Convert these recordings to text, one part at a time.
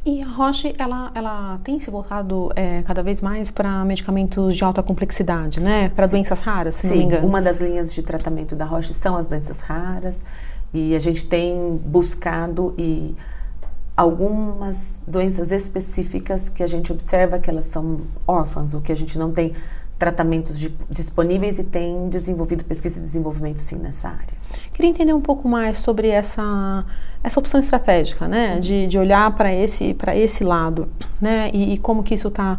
E a Roche, ela tem se voltado cada vez mais para medicamentos de alta complexidade, né? Para doenças raras, se não me engano. Uma das linhas de tratamento da Roche são as doenças raras e a gente tem buscado algumas doenças específicas que a gente observa que elas são órfãs ou que a gente não tem tratamentos disponíveis e tem desenvolvido pesquisa e desenvolvimento sim nessa área. Queria entender um pouco mais sobre essa opção estratégica, né, de olhar para esse lado, né, e como que isso está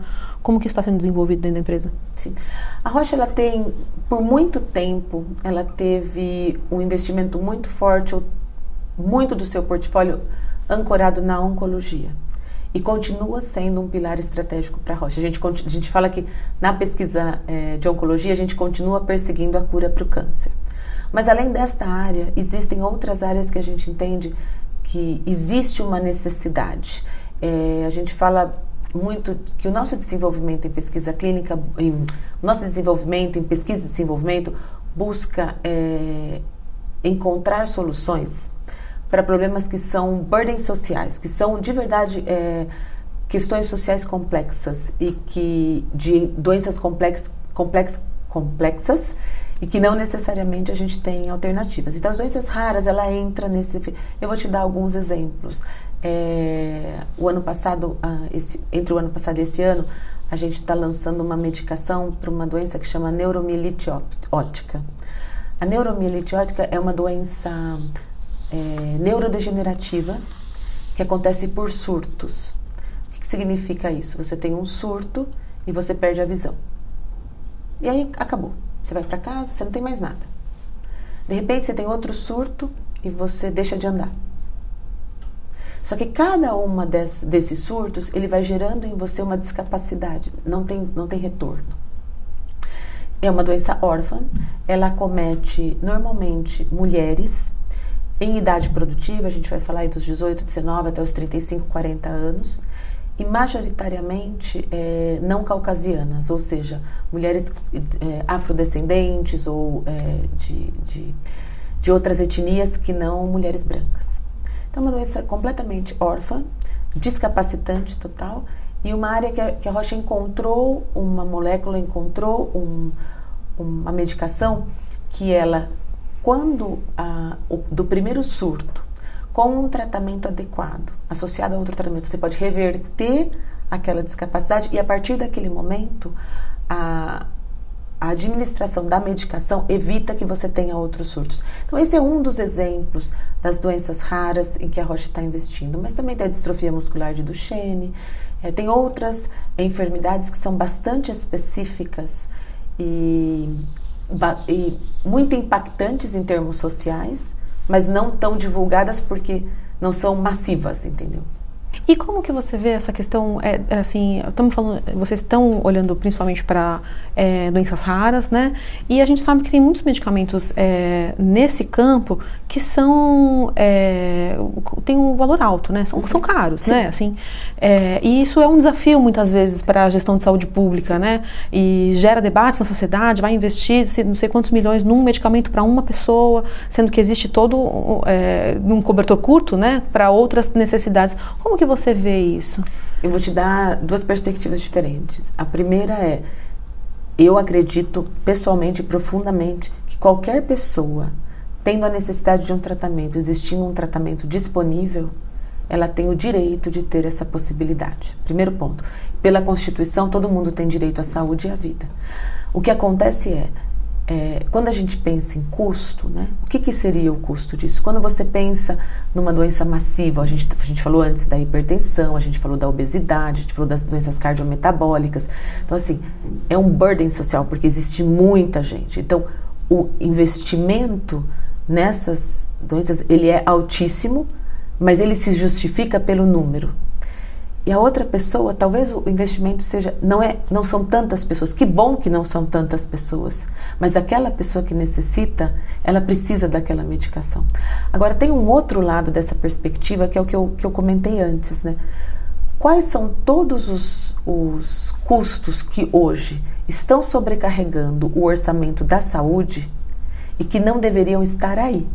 sendo desenvolvido dentro da empresa. Sim. A Roche, ela tem, por muito tempo, ela teve um investimento muito forte, muito do seu portfólio ancorado na oncologia. E continua sendo um pilar estratégico para a Roche. A gente fala que na pesquisa de oncologia a gente continua perseguindo a cura para o câncer. Mas além desta área, existem outras áreas que a gente entende que existe uma necessidade. A gente fala muito que o nosso desenvolvimento em pesquisa clínica, nosso desenvolvimento em pesquisa e desenvolvimento busca encontrar soluções para problemas que são burdens sociais, que são de verdade questões sociais complexas e que de doenças complexas e que não necessariamente a gente tem alternativas. Então as doenças raras, ela entra nesse. Eu vou te dar alguns exemplos. O ano passado, entre o ano passado e esse ano, a gente está lançando uma medicação para uma doença que chama neuromielite óptica. A neuromielite óptica é uma doença neurodegenerativa que acontece por surtos. O que significa isso? Você tem um surto e você perde a visão. E aí acabou. Você vai para casa, você não tem mais nada. De repente você tem outro surto e você deixa de andar. Só que cada uma desses surtos, ele vai gerando em você uma discapacidade. Não tem retorno. É uma doença órfã. Ela acomete normalmente mulheres em idade produtiva, a gente vai falar aí dos 18, 19 até os 35, 40 anos, e majoritariamente não caucasianas, ou seja, mulheres afrodescendentes ou de outras etnias que não mulheres brancas. Então, é uma doença completamente órfã, discapacitante total, e uma área que a Roche encontrou uma molécula, uma medicação que ela, quando do primeiro surto, com um tratamento adequado, associado a outro tratamento, você pode reverter aquela discapacidade e a partir daquele momento, a administração da medicação evita que você tenha outros surtos. Então esse é um dos exemplos das doenças raras em que a Roche está investindo, mas também tem a distrofia muscular de Duchenne, tem outras enfermidades que são bastante específicas e muito impactantes em termos sociais, mas não tão divulgadas porque não são massivas, entendeu? E como que você vê essa questão, assim, estamos falando, vocês estão olhando principalmente para doenças raras, né? E a gente sabe que tem muitos medicamentos nesse campo que têm um valor alto, né? São caros, sim, né? Assim, e isso é um desafio muitas vezes para a gestão de saúde pública, sim, né? E gera debates na sociedade, vai investir não sei quantos milhões num medicamento para uma pessoa, sendo que existe todo um cobertor curto, né? Para outras necessidades. Como que você vê isso? Eu vou te dar duas perspectivas diferentes. A primeira eu acredito pessoalmente e profundamente que qualquer pessoa tendo a necessidade de um tratamento, existindo um tratamento disponível, ela tem o direito de ter essa possibilidade. Primeiro ponto. Pela Constituição, todo mundo tem direito à saúde e à vida. O que acontece quando a gente pensa em custo, né, o que seria o custo disso? Quando você pensa numa doença massiva, a gente falou antes da hipertensão, a gente falou da obesidade, a gente falou das doenças cardiometabólicas. Então, assim, é um burden social, porque existe muita gente. Então, o investimento nessas doenças, ele é altíssimo, mas ele se justifica pelo número. E a outra pessoa, talvez o investimento seja, não são tantas pessoas, que bom que não são tantas pessoas, mas aquela pessoa que necessita, ela precisa daquela medicação. Agora, tem um outro lado dessa perspectiva, que é o que eu comentei antes, né? Quais são todos os custos que hoje estão sobrecarregando o orçamento da saúde e que não deveriam estar aí?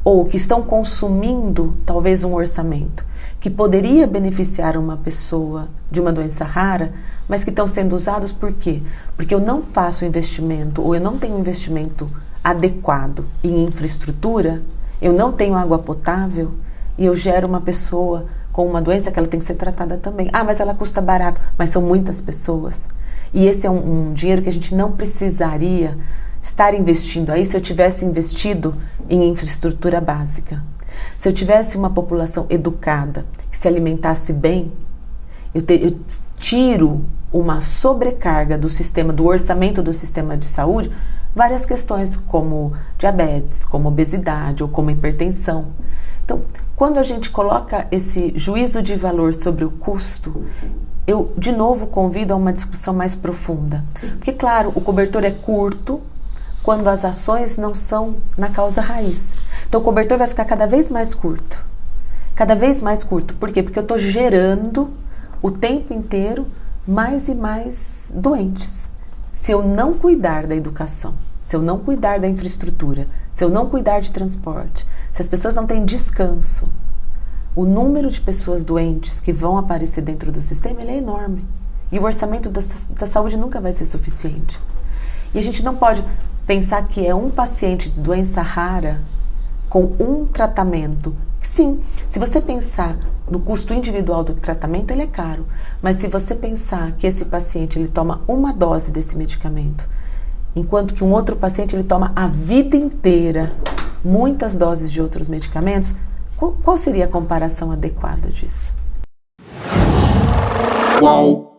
Ou que estão consumindo, talvez, um orçamento? que poderia beneficiar uma pessoa de uma doença rara, mas que estão sendo usados por quê? Porque eu não faço investimento, ou eu não tenho investimento adequado em infraestrutura, eu não tenho água potável, e eu gero uma pessoa com uma doença que ela tem que ser tratada também. Ah, mas ela custa barato, mas são muitas pessoas. E esse é um dinheiro que a gente não precisaria estar investindo aí se eu tivesse investido em infraestrutura básica. Se eu tivesse uma população educada, que se alimentasse bem, eu tiro uma sobrecarga do sistema, do orçamento do sistema de saúde, várias questões como diabetes, como obesidade ou como hipertensão. Então, quando a gente coloca esse juízo de valor sobre o custo, eu, de novo, convido a uma discussão mais profunda. Porque, claro, o cobertor é curto quando as ações não são na causa raiz. Então, o cobertor vai ficar cada vez mais curto. Cada vez mais curto. Por quê? Porque eu estou gerando o tempo inteiro mais e mais doentes. Se eu não cuidar da educação, se eu não cuidar da infraestrutura, se eu não cuidar de transporte, se as pessoas não têm descanso, o número de pessoas doentes que vão aparecer dentro do sistema ele é enorme. E o orçamento da saúde nunca vai ser suficiente. E a gente não pode pensar que é um paciente de doença rara com um tratamento. Sim, se você pensar no custo individual do tratamento, ele é caro. Mas se você pensar que esse paciente ele toma uma dose desse medicamento, enquanto que um outro paciente ele toma a vida inteira muitas doses de outros medicamentos, qual seria a comparação adequada disso? Qual?